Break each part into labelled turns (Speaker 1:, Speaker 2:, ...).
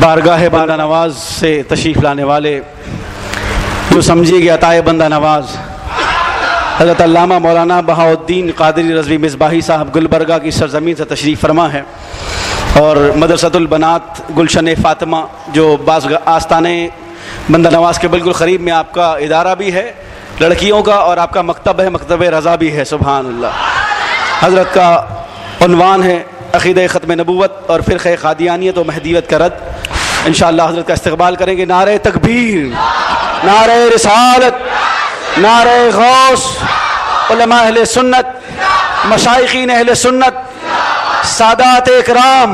Speaker 1: بارگاہ بندہ نواز سے تشریف لانے والے جو سمجھے گئے عطائے بندہ نواز حضرت علامہ مولانا بہاؤالدین قادری رضوی مصباحی صاحب گلبرگہ کی سرزمین سے تشریف فرما ہے، اور مدرسۃ البنات گلشن فاطمہ جو بعض آستانے بندہ نواز کے بالکل قریب میں آپ کا ادارہ بھی ہے لڑکیوں کا، اور آپ کا مکتب ہے، مکتب رضا بھی ہے، سبحان اللہ۔ حضرت کا عنوان ہے عقیدہ ختم نبوت اور فرقہ قادیانیت و مہدیت کا رد۔ انشاءاللہ حضرت کا استقبال کریں گے۔ نعرہ تکبیر، نعرہ رسالت، نعرہ غوث، علماء اہل سنت، مشائخین اہل سنت، سادات اکرام،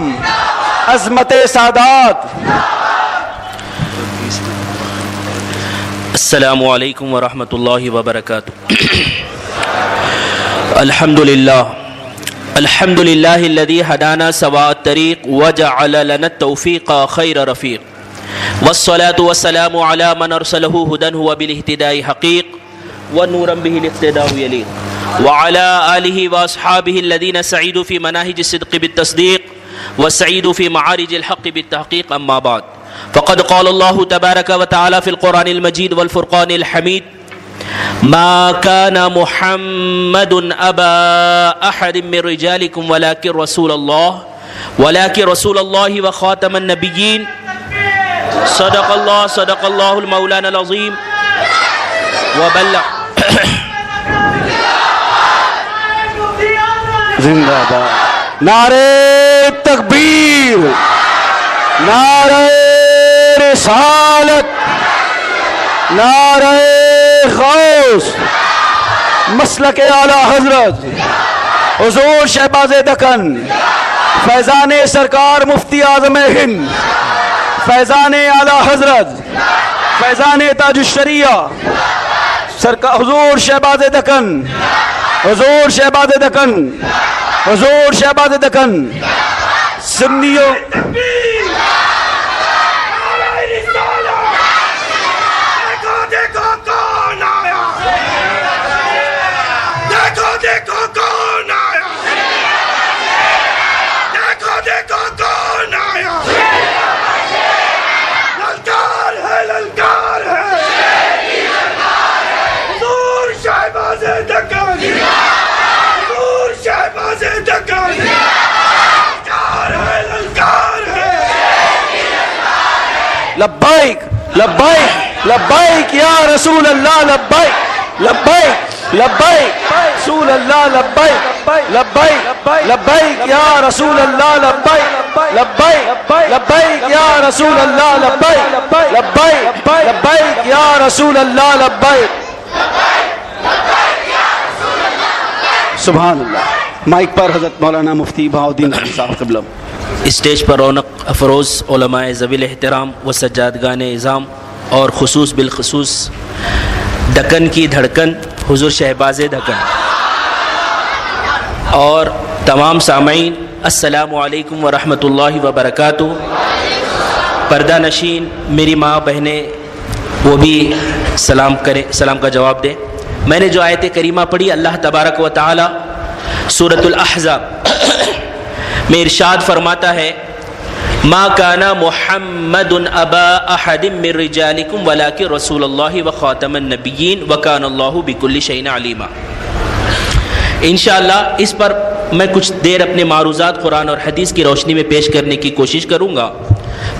Speaker 1: عظمت سادات۔
Speaker 2: السلام علیکم ورحمۃ اللہ وبرکاتہ۔ الحمد للہ الذی ہدانا سواء الطریق وجعل لنا التوفیق خیر رفیق، والصلاة والسلام علی من ارسلہ ہدی هو بالاہتداء حقیق ونورا به الاقتداء یلیق، وعلی آلہ واصحابہ الذین سعیدوا فی مناہج الصدق بالتصدیق وسعیدوا فی معارج الحق بالتحقیق، اما بعد فقد قال الله تبارك وتعالى في القرآن المجيد والفرقان الحميد: ما كان محمد أبا أحد من رجالكم ولكن رسول الله وخاتم النبيين. صدق الله المولانا العظيم وبلغ.
Speaker 1: زندہ باد، نعرہ تکبیر، نعرہ رسالت، نعرہ غوث، مسلک اعلی حضرت حضور شہباز دکن، فیضان سرکار مفتی اعظم ہند، فیضان اعلی حضرت، فیضان تاج الشریعہ حضور شہباز دکن، حضور شہباز دکن، حضور شہباز دکن، سنیوں لبیک لبیک لبیک یا رسول اللہ، لبیک لبیک لبیک رسول اللہ، لبیک لبیک لبیک یا رسول اللہ، لبیک لبیک لبیک یا رسول اللہ، لبیک لبیک لبیک یا رسول اللہ، لبیک۔ سبحان اللہ۔ مائک پر حضرت مولانا مفتی بہاؤالدین صاحب قبلہ۔
Speaker 2: اسٹیج پر رونق افروز علماء ذوی الاحترام و سجادگان اعظام، اور خصوص بالخصوص دکن کی دھڑکن حضور شہباز دکن، اور تمام سامعین، السلام علیکم ورحمۃ اللہ وبرکاتہ۔ پردہ نشین میری ماں بہنیں وہ بھی سلام کا جواب دیں۔ میں نے جو آیت کریمہ پڑھی، اللہ تبارک و تعالی سورۃ الاحزاب میں ارشاد فرماتا ہے: ما کان محمد ابا احد من رجالکم ولکن رسول اللہ وخاتم النبیین وکان اللہ بکل شیء علیما۔ انشاءاللہ اس پر میں کچھ دیر اپنے معروضات قرآن اور حدیث کی روشنی میں پیش کرنے کی کوشش کروں گا۔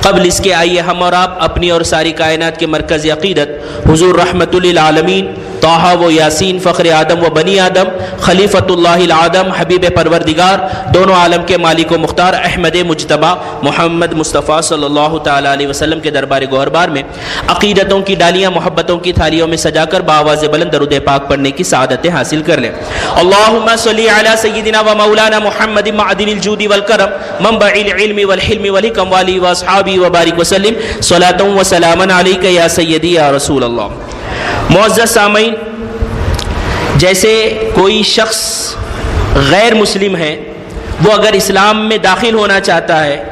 Speaker 2: قبل اس کے آئیے ہم اور آپ اپنی اور ساری کائنات کے مرکز عقیدت حضور رحمت للعالمین طٰہٰ و یاسین فخر آدم و بنی آدم خلیفۃ اللہ العظم حبیب پروردگار دونوں عالم کے مالک و مختار احمد مجتبیٰ محمد مصطفیٰ صلی اللہ تعالیٰ علیہ وسلم کے دربار گوہربار میں عقیدتوں کی ڈالیاں محبتوں کی تھالیوں میں سجا کر بآواز بلند درود پاک پڑھنے کی سعادتیں حاصل کر لیں۔ اللہم صلی علی سیدنا و مولانا محمد معدن الجود والکرم منبع العلم والحلم والحکم والی واصحابہ وبارک وسلم صلاۃ و سلاما علیک یا سیدی یا رسول اللہ۔ معزز سامعین، جیسے کوئی شخص غیر مسلم ہے، وہ اگر اسلام میں داخل ہونا چاہتا ہے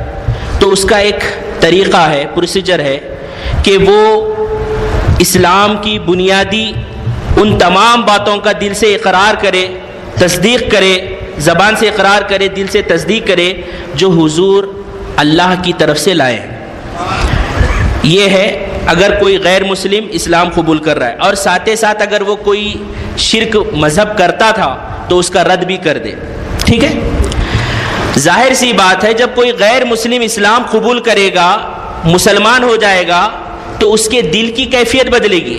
Speaker 2: تو اس کا ایک طریقہ ہے، پروسیجر ہے کہ وہ اسلام کی بنیادی ان تمام باتوں کا دل سے اقرار کرے، تصدیق کرے، زبان سے اقرار کرے، دل سے تصدیق کرے جو حضور اللہ کی طرف سے لائے ہیں۔ یہ ہے اگر کوئی غیر مسلم اسلام قبول کر رہا ہے اور ساتھ ساتھ اگر وہ کوئی شرک مذہب کرتا تھا تو اس کا رد بھی کر دے. ٹھیک ہے. ظاہر سی بات ہے جب کوئی غیر مسلم اسلام قبول کرے گا، مسلمان ہو جائے گا، تو اس کے دل کی کیفیت بدلے گی.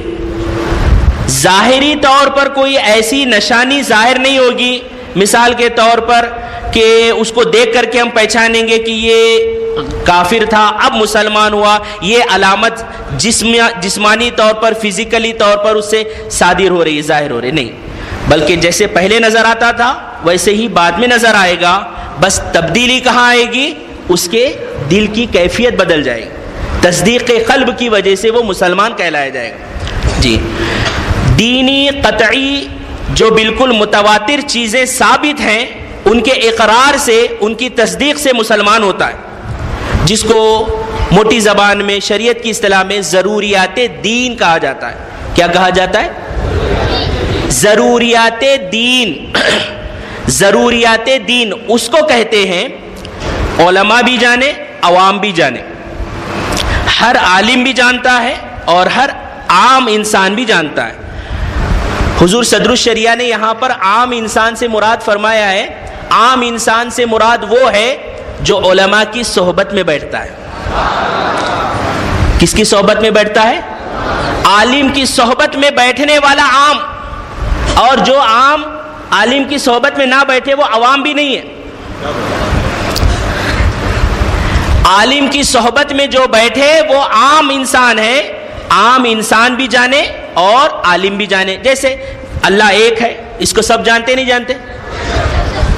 Speaker 2: ظاہری طور پر کوئی ایسی نشانی ظاہر نہیں ہوگی، مثال کے طور پر کہ اس کو دیکھ کر کے ہم پہچانیں گے کہ یہ کافر تھا اب مسلمان ہوا، یہ علامت جسمانی طور پر فزیکلی طور پر اس سے صادر ہو رہی ہے، ظاہر ہو رہی نہیں، بلکہ جیسے پہلے نظر آتا تھا ویسے ہی بعد میں نظر آئے گا. بس تبدیلی کہاں آئے گی؟ اس کے دل کی کیفیت بدل جائے گی. تصدیق قلب کی وجہ سے وہ مسلمان کہلایا جائے گا. جی، دینی قطعی جو بالکل متواتر چیزیں ثابت ہیں ان کے اقرار سے، ان کی تصدیق سے مسلمان ہوتا ہے، جس کو موٹی زبان میں شریعت کی اصطلاح میں ضروریات دین کہا جاتا ہے. کیا کہا جاتا ہے؟ ضروریات دین. ضروریات دین اس کو کہتے ہیں، علماء بھی جانے، عوام بھی جانے، ہر عالم بھی جانتا ہے اور ہر عام انسان بھی جانتا ہے. حضور صدر الشریعہ نے یہاں پر عام انسان سے مراد فرمایا ہے. عام انسان سے مراد وہ ہے جو علماء کی صحبت میں بیٹھتا ہے. کس کی صحبت میں بیٹھتا ہے؟ عالم کی صحبت میں بیٹھنے والا عام. اور جو عام عالم کی صحبت میں نہ بیٹھے وہ عوام بھی نہیں ہے. عالم کی صحبت میں جو بیٹھے وہ عام انسان ہے. عام انسان بھی جانے اور عالم بھی جانے. جیسے اللہ ایک ہے، اس کو سب جانتے نہیں جانتے؟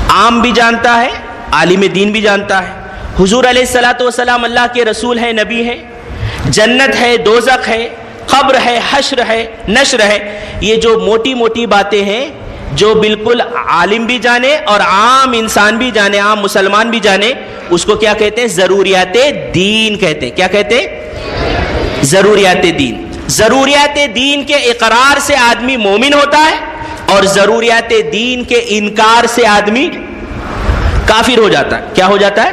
Speaker 2: عام بھی جانتا ہے، عالم دین بھی جانتا ہے. حضور علیہ الصلوۃ والسلام اللہ کے رسول ہیں، نبی ہیں. جنت ہے، دوزخ ہے، قبر ہے، حشر ہے، نشر ہے. یہ جو موٹی موٹی باتیں ہیں جو بالکل عالم بھی جانے اور عام انسان بھی جانے، عام مسلمان بھی جانے، اس کو کیا کہتے ہیں؟ ضروریات دین کہتے ہیں. کیا کہتے ہیں؟ ضروریات دین. ضروریات دین کے اقرار سے آدمی مومن ہوتا ہے اور ضروریات دین کے انکار سے آدمی کافر ہو جاتا ہے. کیا ہو جاتا ہے؟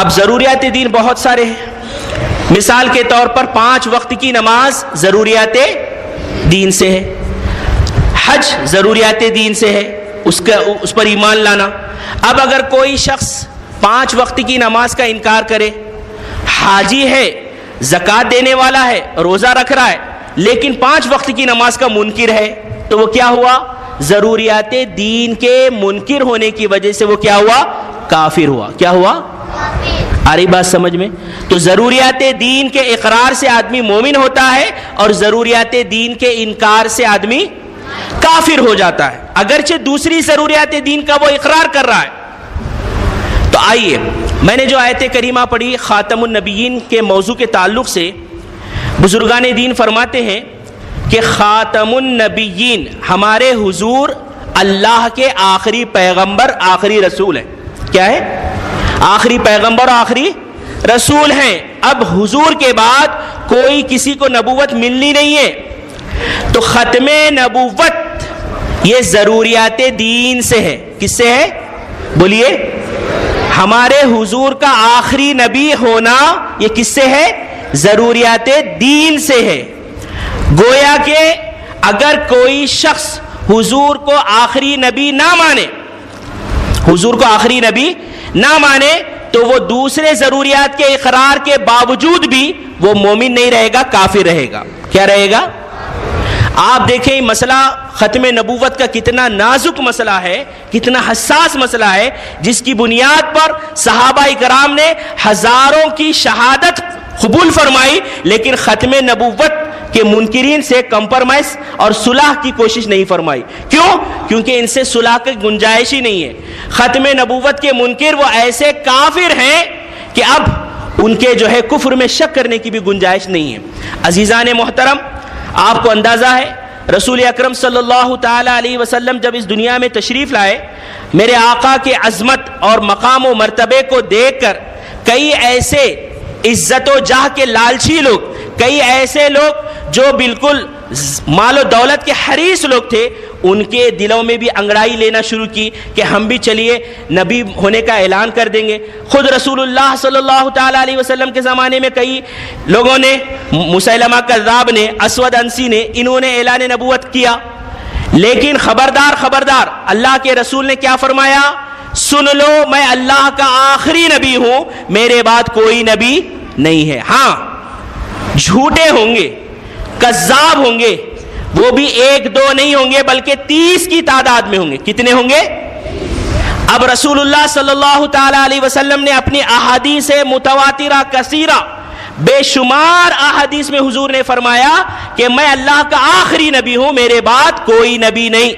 Speaker 2: اب ضروریات دین بہت سارے ہیں. مثال کے طور پر 5 وقت کی نماز ضروریات دین سے ہے. حج ضروریات دین سے ہے، اس پر ایمان لانا. اب اگر کوئی شخص 5 وقت کی نماز کا انکار کرے، حاجی ہے، زکوٰۃ دینے والا ہے، روزہ رکھ رہا ہے، لیکن 5 وقت کی نماز کا منکر ہے، تو وہ کیا ہوا؟ ضروریات دین کے منکر ہونے کی وجہ سے وہ کیا ہوا؟ کافر ہوا. کیا ہوا؟ آ رہی بات سمجھ میں؟ تو ضروریات دین کے اقرار سے آدمی مومن ہوتا ہے اور ضروریات دین کے انکار سے آدمی کافر ہو جاتا ہے، اگرچہ دوسری ضروریات دین کا وہ اقرار کر رہا ہے. تو آئیے، میں نے جو آیت کریمہ پڑھی خاتم النبیین کے موضوع کے تعلق سے، بزرگان دین فرماتے ہیں کہ خاتم النبیین ہمارے حضور اللہ کے آخری پیغمبر، آخری رسول ہیں. کیا ہے؟ آخری پیغمبر، آخری رسول ہیں. اب حضور کے بعد کوئی کسی کو نبوت ملنی نہیں ہے. تو ختم نبوت یہ ضروریات دین سے ہے. کس سے ہے؟ بولیے. ہمارے حضور کا آخری نبی ہونا یہ کس سے ہے؟ ضروریات دین سے ہے. گویا کہ اگر کوئی شخص حضور کو آخری نبی نہ مانے، حضور کو آخری نبی نہ مانے، تو وہ دوسرے ضروریات کے اقرار کے باوجود بھی وہ مومن نہیں رہے گا، کافر رہے گا. کیا رہے گا؟ آپ دیکھیں مسئلہ ختم نبوت کا کتنا نازک مسئلہ ہے، کتنا حساس مسئلہ ہے، جس کی بنیاد پر صحابہ کرام نے ہزاروں کی شہادت قبول فرمائی، لیکن ختم نبوت کے منکرین سے کمپرمائز اور صلح کی کوشش نہیں فرمائی. کیوں؟ کیونکہ ان سے صلح کی گنجائش ہی نہیں ہے. ختم نبوت کے منکر وہ ایسے کافر ہیں کہ اب ان کے جو ہے کفر میں شک کرنے کی بھی گنجائش نہیں ہے. عزیزان محترم، آپ کو اندازہ ہے رسول اکرم صلی اللہ تعالی علیہ وسلم جب اس دنیا میں تشریف لائے، میرے آقا کے عظمت اور مقام و مرتبے کو دیکھ کر کئی ایسے عزت و جاہ کے لالچی لوگ، کئی ایسے لوگ جو بالکل مال و دولت کے حریص لوگ تھے، ان کے دلوں میں بھی انگڑائی لینا شروع کی کہ ہم بھی چلیے نبی ہونے کا اعلان کر دیں گے۔ خود رسول اللہ صلی اللہ تعالیٰ علیہ وسلم کے زمانے میں کئی لوگوں نے، مسیلمہ کذاب نے، اسود انسی نے، انہوں نے اعلان نبوت کیا، لیکن خبردار خبردار، اللہ کے رسول نے کیا فرمایا؟ سن لو، میں اللہ کا آخری نبی ہوں، میرے بعد کوئی نبی نہیں ہے۔ ہاں جھوٹے ہوں گے، کذاب ہوں گے، وہ بھی 1-2 نہیں ہوں گے بلکہ 30 کی تعداد میں ہوں گے۔ کتنے ہوں گے؟ اب رسول اللہ صلی اللہ تعالی علیہ وسلم نے اپنی احادیث متواترہ کثیرہ، بے شمار احادیث میں حضور نے فرمایا کہ میں اللہ کا آخری نبی ہوں، میرے بعد کوئی نبی نہیں۔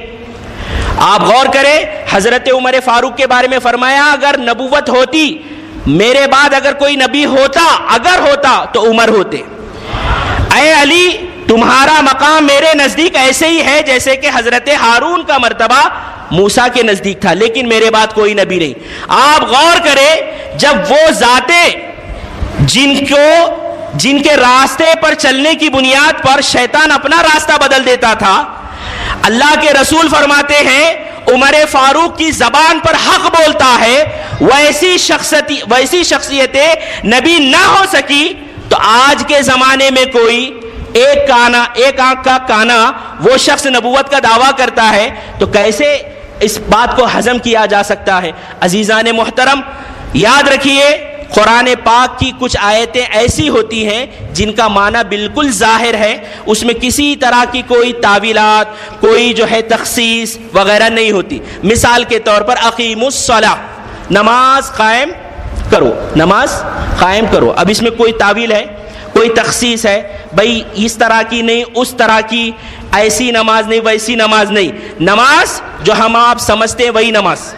Speaker 2: آپ غور کریں، حضرت عمر فاروق کے بارے میں فرمایا اگر نبوت ہوتی، میرے بعد اگر کوئی نبی ہوتا، اگر ہوتا تو عمر ہوتے۔ اے علی، تمہارا مقام میرے نزدیک ایسے ہی ہے جیسے کہ حضرت ہارون کا مرتبہ موسیٰ کے نزدیک تھا، لیکن میرے بعد کوئی نبی نہیں۔ آپ غور کریں، جب وہ ذاتیں جن کے راستے پر چلنے کی بنیاد پر شیطان اپنا راستہ بدل دیتا تھا، اللہ کے رسول فرماتے ہیں عمر فاروق کی زبان پر حق بولتا ہے، ویسی شخصیتیں نبی نہ ہو سکی، تو آج کے زمانے میں کوئی ایک آنکھ کا کانا وہ شخص نبوت کا دعویٰ کرتا ہے، تو کیسے اس بات کو ہضم کیا جا سکتا ہے؟ عزیزان محترم، یاد رکھیے، قرآن پاک کی کچھ آیتیں ایسی ہوتی ہیں جن کا معنی بالکل ظاہر ہے، اس میں کسی طرح کی کوئی تعویلات، کوئی جو ہے تخصیص وغیرہ نہیں ہوتی۔ مثال کے طور پر اقیموا الصلاۃ، نماز قائم کرو، نماز قائم کرو۔ اب اس میں کوئی تعویل ہے، کوئی تخصیص ہے، بھئی اس طرح کی نہیں، اس طرح کی، ایسی نماز نہیں، ویسی نماز نہیں۔ نماز جو ہم آپ سمجھتے ہیں وہی نماز،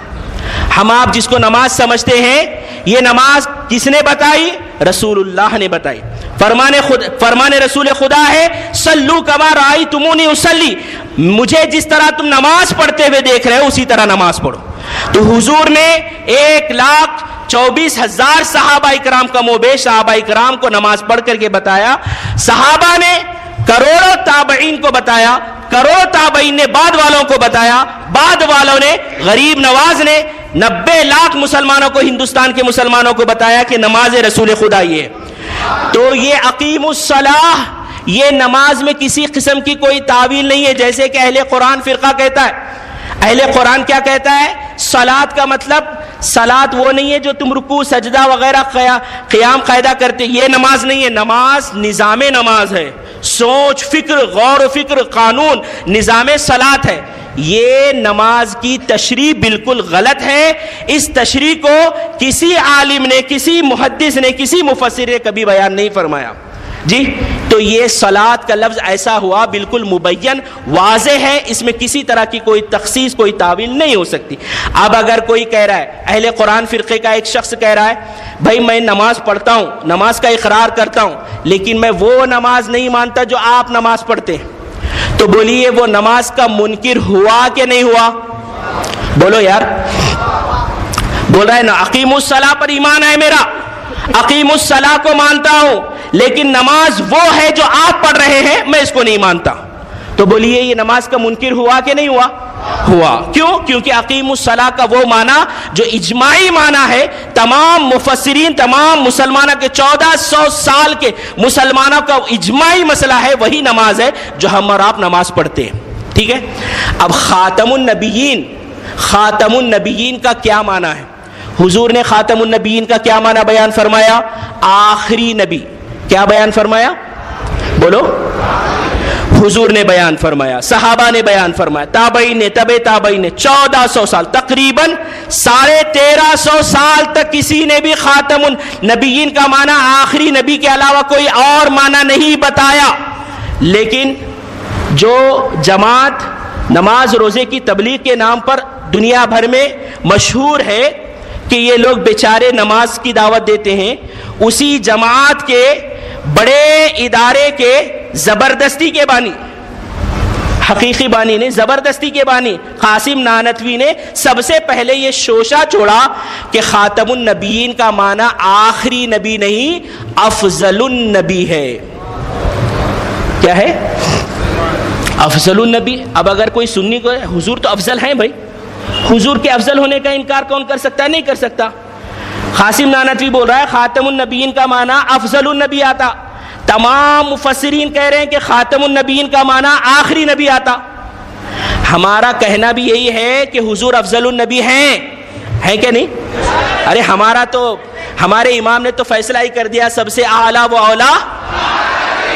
Speaker 2: ہم آپ جس کو نماز سمجھتے ہیں، یہ نماز کس نے بتائی؟ رسول اللہ نے بتائی۔ فرمان رسول خدا ہے صلو کما رأیتمونی اصلی، مجھے جس طرح تم نماز پڑھتے ہوئے دیکھ رہے ہو اسی طرح نماز پڑھو۔ تو حضور نے 1,24,000 صحابہ اکرام کا بیش صحابہ اکرام کو نماز پڑھ کر کے بتایا، صحابہ نے کروڑوں تابعین کو بتایا، کروڑوں تابعین نے بعد والوں کو بتایا، بعد والوں نے، غریب نواز نے 90 لاکھ مسلمانوں کو، ہندوستان کے مسلمانوں کو بتایا کہ نماز رسول خدا یہ ہے۔ تو یہ اقیم الصلاح، یہ نماز میں کسی قسم کی کوئی تعویل نہیں ہے، جیسے کہ اہل قرآن فرقہ کہتا ہے۔ اہل قرآن کیا کہتا ہے؟ صلاۃ کا مطلب، صلاۃ وہ نہیں ہے جو تم رکوع سجدہ وغیرہ قیام قاعدہ کرتے، یہ نماز نہیں ہے۔ نماز نظام نماز ہے، سوچ فکر، غور و فکر، قانون، نظام صلاۃ ہے۔ یہ نماز کی تشریح بالکل غلط ہے۔ اس تشریح کو کسی عالم نے، کسی محدث نے، کسی مفسر نے کبھی بیان نہیں فرمایا جی۔ تو یہ صلاۃ کا لفظ ایسا ہوا بالکل مبین، واضح ہے، اس میں کسی طرح کی کوئی تخصیص، کوئی تعویل نہیں ہو سکتی۔ اب اگر کوئی کہہ رہا ہے، اہل قرآن فرقے کا ایک شخص کہہ رہا ہے بھائی میں نماز پڑھتا ہوں، نماز کا اقرار کرتا ہوں، لیکن میں وہ نماز نہیں مانتا جو آپ نماز پڑھتے ہیں، تو بولیے وہ نماز کا منکر ہوا کہ نہیں ہوا؟ بولو یار، بول رہا ہے نا، اقیم الصلاۃ پر ایمان ہے میرا، اقیم الصلاۃ کو مانتا ہوں، لیکن نماز وہ ہے جو آپ پڑھ رہے ہیں میں اس کو نہیں مانتا، تو بولیے یہ نماز کا منکر ہوا کہ نہیں ہوا؟ ہوا۔ کیوں؟ کیونکہ اقیم الصلاۃ کا وہ معنی جو اجماعی معنی ہے، تمام مفسرین، تمام مسلمانوں کے 1400 سال کے مسلمانوں کا اجماعی مسئلہ ہے، وہی نماز ہے جو ہم اور آپ نماز پڑھتے ہیں۔ ٹھیک ہے، اب خاتم النبیین، خاتم النبیین کا کیا معنی ہے؟ حضور نے خاتم النبیین کا کیا معنی بیان فرمایا؟ آخری نبی۔ کیا بیان فرمایا؟ بولو۔ حضور نے بیان فرمایا، صحابہ نے بیان فرمایا، تابعین نے، تبع تابعین نے، 1400 سال، تقریباً 1350 سال تک کسی نے بھی خاتم النبیین کا معنی آخری نبی کے علاوہ کوئی اور معنی نہیں بتایا۔ لیکن جو جماعت نماز روزے کی تبلیغ کے نام پر دنیا بھر میں مشہور ہے کہ یہ لوگ بیچارے نماز کی دعوت دیتے ہیں، اسی جماعت کے بڑے ادارے کے زبردستی کے بانی، حقیقی بانی نے، زبردستی کے بانی قاسم نانوتوی نے سب سے پہلے یہ شوشہ چھوڑا کہ خاتم النبیین کا معنی آخری نبی نہیں، افضل النبی ہے۔ کیا ہے؟ افضل النبی. اب اگر کوئی سنی کو حضور تو افضل ہیں بھائی، حضور کے افضل ہونے کا انکار کون کر سکتا ہے؟ نہیں کر سکتا. قاسم نانوتوی بول رہا ہے خاتم النبیین کا معنی افضل النبی آتا. تمام مفسرین کہہ رہے ہیں کہ خاتم النبیین کا معنی آخری نبی آتا. ہمارا کہنا بھی یہی ہے کہ حضور افضل النبی ہیں کہ نہیں؟ ارے ہمارا تو ہمارے امام نے تو فیصلہ ہی کر دیا، سب سے اعلیٰ و اولا،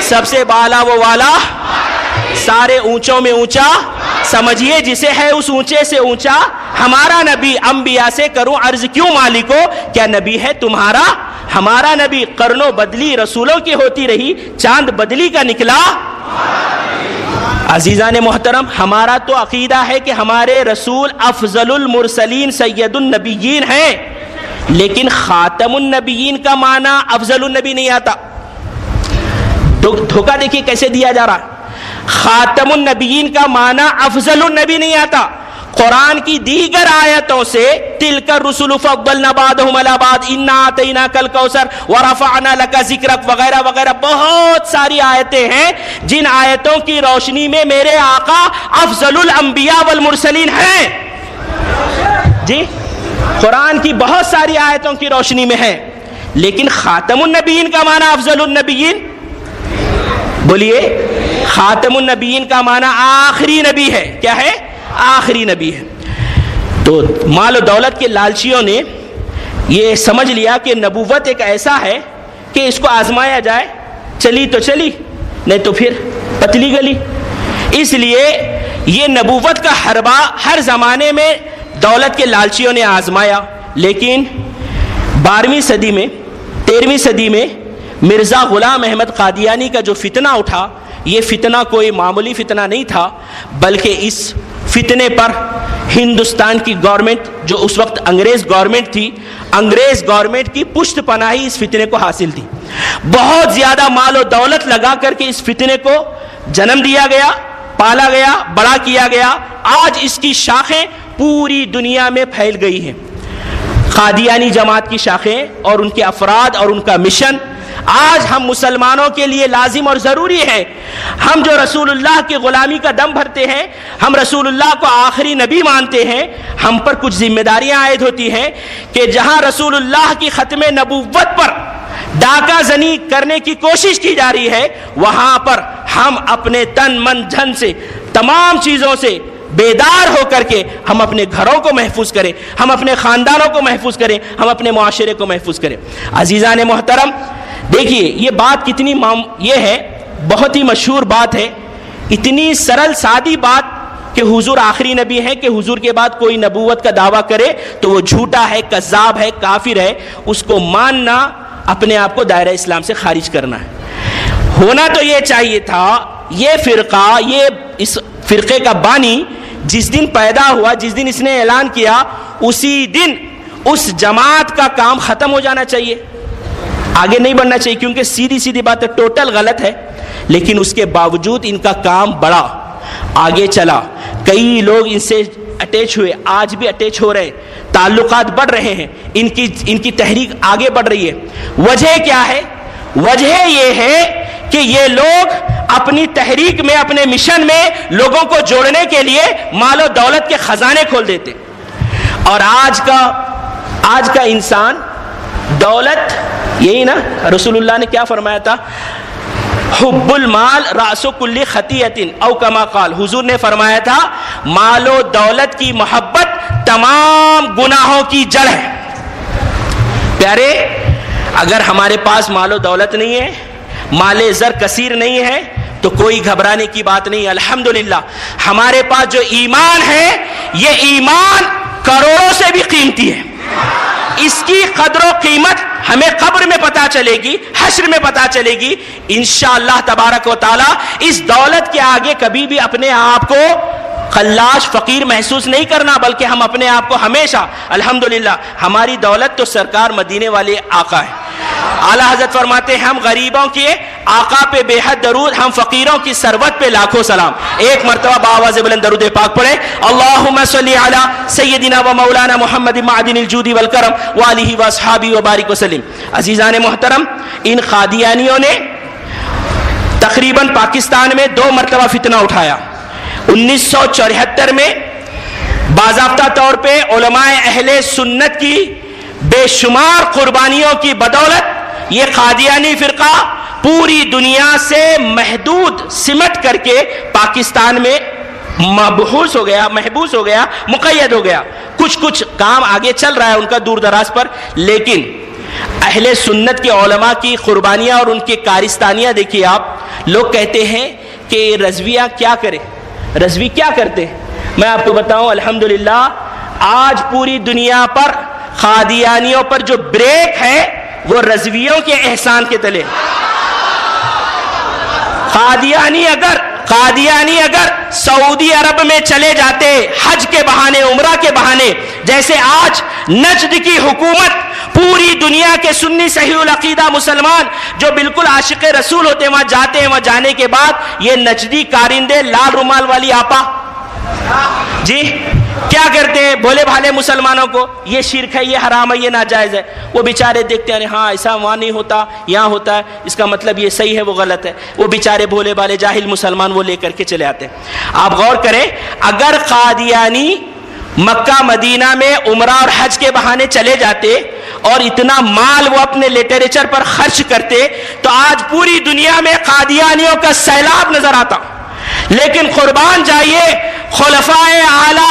Speaker 2: سب سے بالا و والا، سارے اونچوں میں اونچا، سمجھیے جسے ہے اس اونچے سے اونچا ہمارا نبی. انبیاء سے کروں عرض کیوں مالکو، کیا نبی ہے تمہارا؟ ہمارا نبی قرنوں بدلی رسولوں کی ہوتی رہی، چاند بدلی کا نکلا. عزیزان محترم، ہمارا تو عقیدہ ہے کہ ہمارے رسول افضل المرسلین سید النبیین ہیں، لیکن خاتم النبیین کا معنی افضل النبی نہیں آتا. دھوکہ دیکھیے کیسے دیا جا رہا ہے. خاتم النبیین کا معنی افضل النبی نہیں آتا. قرآن کی دیگر آیتوں سے تلک الرسل فضلنا بعضهم علی بعض انا اعطیناک الکوثر ورفعنا لک ذکرک وغیرہ وغیرہ بہت ساری آیتیں ہیں جن آیتوں کی روشنی میں میرے آقا افضل الانبیاء والمرسلین ہیں. جی قرآن کی بہت ساری آیتوں کی روشنی میں ہے، لیکن خاتم النبیین کا معنی افضل النبیین، بولیے خاتم النبیین کا معنی آخری نبی ہے. کیا ہے؟ آخری نبی ہے. تو مال و دولت کے لالچیوں نے یہ سمجھ لیا کہ نبوت ایک ایسا ہے کہ اس کو آزمایا جائے، چلی تو چلی نہیں تو پھر پتلی گلی. اس لیے یہ نبوت کا حربہ ہر زمانے میں دولت کے لالچیوں نے آزمایا. لیکن 12ویں صدی میں 13ویں صدی میں مرزا غلام احمد قادیانی کا جو فتنہ اٹھا، یہ فتنہ کوئی معمولی فتنہ نہیں تھا، بلکہ اس فتنے پر ہندوستان کی گورنمنٹ جو اس وقت انگریز گورنمنٹ تھی، انگریز گورنمنٹ کی پشت پناہی اس فتنے کو حاصل تھی. بہت زیادہ مال و دولت لگا کر کے اس فتنے کو جنم دیا گیا، پالا گیا، بڑا کیا گیا. آج اس کی شاخیں پوری دنیا میں پھیل گئی ہیں. قادیانی جماعت کی شاخیں اور ان کے افراد اور ان کا مشن آج ہم مسلمانوں کے لیے لازم اور ضروری ہے. ہم جو رسول اللہ کی غلامی کا دم بھرتے ہیں، ہم رسول اللہ کو آخری نبی مانتے ہیں، ہم پر کچھ ذمہ داریاں عائد ہوتی ہیں کہ جہاں رسول اللہ کی ختم نبوت پر ڈاکہ زنی کرنے کی کوشش کی جا رہی ہے، وہاں پر ہم اپنے تن من دھن سے تمام چیزوں سے بیدار ہو کر کے ہم اپنے گھروں کو محفوظ کریں، ہم اپنے خاندانوں کو محفوظ کریں، ہم اپنے معاشرے کو محفوظ کریں. عزیزان محترم، دیکھیے یہ بات کتنی یہ ہے، بہت ہی مشہور بات ہے، اتنی سرل سادی بات کہ حضور آخری نبی ہے، کہ حضور کے بعد کوئی نبوت کا دعویٰ کرے تو وہ جھوٹا ہے، کذاب ہے، کافر ہے. اس کو ماننا اپنے آپ کو دائرہ اسلام سے خارج کرنا ہے. ہونا تو یہ چاہیے تھا، یہ فرقہ، یہ اس فرقے کا بانی جس دن پیدا ہوا، جس دن اس نے اعلان کیا، اسی دن اس جماعت کا کام ختم ہو جانا چاہیے، آگے نہیں بڑھنا چاہیے، کیونکہ سیدھی سیدھی بات ہے، ٹوٹل غلط ہے. لیکن اس کے باوجود ان کا کام بڑھا، آگے چلا. کئی لوگ ان سے اٹیچ ہوئے، آج بھی اٹیچ ہو رہے ہیں، تعلقات بڑھ رہے ہیں، ان کی تحریک آگے بڑھ رہی ہے. وجہ کیا ہے؟ وجہ یہ ہے کہ یہ لوگ اپنی تحریک میں، اپنے مشن میں لوگوں کو جوڑنے کے لیے مال و دولت کے خزانے کھول دیتے. اور آج کا انسان دولت، یہی نا رسول اللہ نے کیا فرمایا تھا؟ حب المال رأس کل خطیئۃ او کما قال. حضور نے فرمایا تھا مال و دولت کی محبت تمام گناہوں کی جڑ ہے. پیارے، اگر ہمارے پاس مال و دولت نہیں ہے، مال زر کثیر نہیں ہے، تو کوئی گھبرانے کی بات نہیں. الحمدللہ ہمارے پاس جو ایمان ہے، یہ ایمان کروڑوں سے بھی قیمتی ہے. اس کی قدر و قیمت ہمیں قبر میں پتہ چلے گی، حشر میں پتہ چلے گی انشاءاللہ تبارک و تعالی. اس دولت کے آگے کبھی بھی اپنے آپ کو خلاش فقیر محسوس نہیں کرنا، بلکہ ہم اپنے آپ کو ہمیشہ، الحمدللہ ہماری دولت تو سرکار مدینے والے آقا ہے. اعلیٰ حضرت فرماتے ہیں ہم غریبوں کے آقا پہ بے حد درود، ہم فقیروں کی ثروت پہ لاکھوں سلام. ایک مرتبہ بآواز بلند درود پاک پڑھیں. اللہم صلی علی سیدنا و مولانا محمد معدن الجود والکرم وآلہ واصحابہ وبارک وسلم. عزیزان محترم، ان قادیانیوں نے تقریباً پاکستان میں 2 مرتبہ فتنہ اٹھایا. 1974 میں باضابطہ طور پہ علماء اہل سنت کی بے شمار قربانیوں کی بدولت یہ قادیانی فرقہ پوری دنیا سے محدود سمٹ کر کے پاکستان میں محبوس ہو گیا مقید ہو گیا. کچھ کام آگے چل رہا ہے ان کا دور دراز پر، لیکن اہل سنت کے علماء کی قربانیاں اور ان کی کارستانیاں دیکھیے آپ. لوگ کہتے ہیں کہ رضویہ کیا کرے، رضوی کیا کرتے ہیں. میں آپ کو بتاؤں الحمدللہ آج پوری دنیا پر قادیانیوں پر جو بریک ہے وہ رضویوں کے احسان کے تلے. قادیانی اگر سعودی عرب میں چلے جاتے حج کے بہانے، عمرہ کے بہانے، جیسے آج نجد کی حکومت پوری دنیا کے سنی صحیح العقیدہ مسلمان جو بالکل عاشق رسول ہوتے وہاں جاتے ہیں، وہاں جانے کے بعد یہ نجدی کارندے لال رومال والی آپا جی کیا کرتے ہیں بھولے بھالے مسلمانوں کو یہ شرک ہے، یہ حرام ہے، یہ ناجائز ہے. وہ بیچارے دیکھتے ہیں ہاں ایسا وہاں نہیں ہوتا یہاں ہوتا ہے، اس کا مطلب یہ صحیح ہے وہ غلط ہے. وہ بیچارے بھولے بھالے جاہل مسلمان وہ لے کر کے چلے آتے ہیں. آپ غور کریں اگر قادیانی مکہ مدینہ میں عمرہ اور حج کے بہانے چلے جاتے اور اتنا مال وہ اپنے لٹریچر پر خرچ کرتے تو آج پوری دنیا میں قادیانیوں کا سیلاب نظر آتا. لیکن قربان جائیے خلفائے اعلی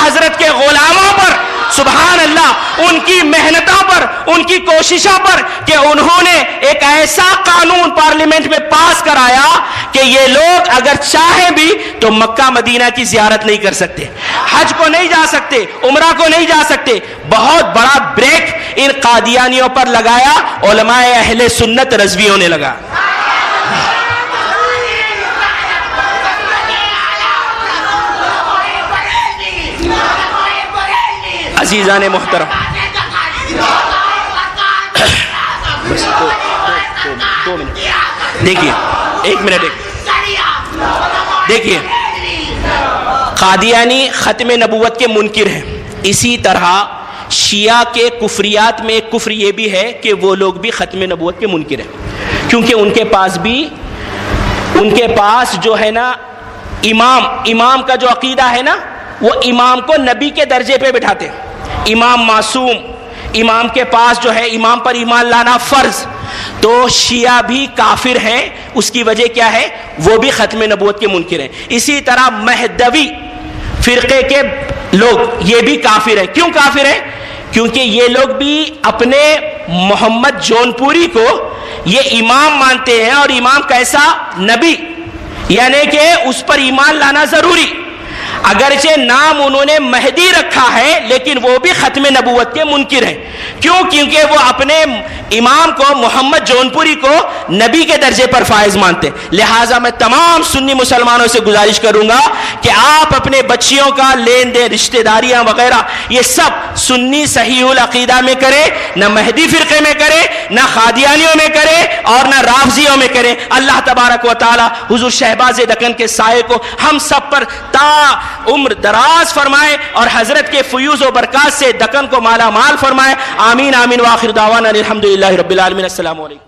Speaker 2: حضرت کے غلاموں پر، سبحان اللہ، ان کی محنتوں پر، ان کی کوششوں پر کہ انہوں نے ایک ایسا قانون پارلیمنٹ میں پاس کرایا کہ یہ لوگ اگر چاہیں بھی تو مکہ مدینہ کی زیارت نہیں کر سکتے، حج کو نہیں جا سکتے، عمرہ کو نہیں جا سکتے. بہت بڑا بریک ان قادیانیوں پر لگایا علماء اہل سنت رضویوں نے لگا. عزیزان محترم، دیکھیے ایک منٹ دیکھیے قادیانی ختم نبوت کے منکر ہیں. اسی طرح شیعہ کے کفریات میں ایک کفر یہ بھی ہے کہ وہ لوگ بھی ختم نبوت کے منکر ہیں، کیونکہ ان کے پاس جو ہے نا امام کا جو عقیدہ ہے نا وہ امام کو نبی کے درجے پہ بٹھاتے ہیں. امام معصوم، امام کے پاس جو ہے امام پر ایمان لانا فرض. تو شیعہ بھی کافر ہیں، اس کی وجہ کیا ہے؟ وہ بھی ختم نبوت کے منکر ہیں. اسی طرح مہدوی فرقے کے لوگ یہ بھی کافر ہیں. کیوں کافر ہیں؟ کیونکہ یہ لوگ بھی اپنے محمد جونپوری کو یہ امام مانتے ہیں، اور امام کیسا؟ نبی، یعنی کہ اس پر ایمان لانا ضروری. اگرچہ نام انہوں نے مہدی رکھا ہے لیکن وہ بھی ختم نبوت کے منکر ہیں. کیوں؟ کیونکہ وہ اپنے امام کو محمد جونپوری کو نبی کے درجے پر فائز مانتے. لہٰذا میں تمام سنی مسلمانوں سے گزارش کروں گا کہ آپ اپنے بچیوں کا لین دین، رشتہ داریاں وغیرہ یہ سب سنی صحیح العقیدہ میں کریں، نہ مہدی فرقے میں کریں، نہ قادیانیوں میں کریں اور نہ رافضیوں میں کریں. اللہ تبارک و تعالی حضور شہباز دکن کے سائے کو ہم سب پر تا عمر دراز فرمائے اور حضرت کے فیوز و برکات سے دکن کو مالا مال فرمائے. آمین آمین. وآخر دعوانا الحمدللہ رب العالمین. السلام علیکم.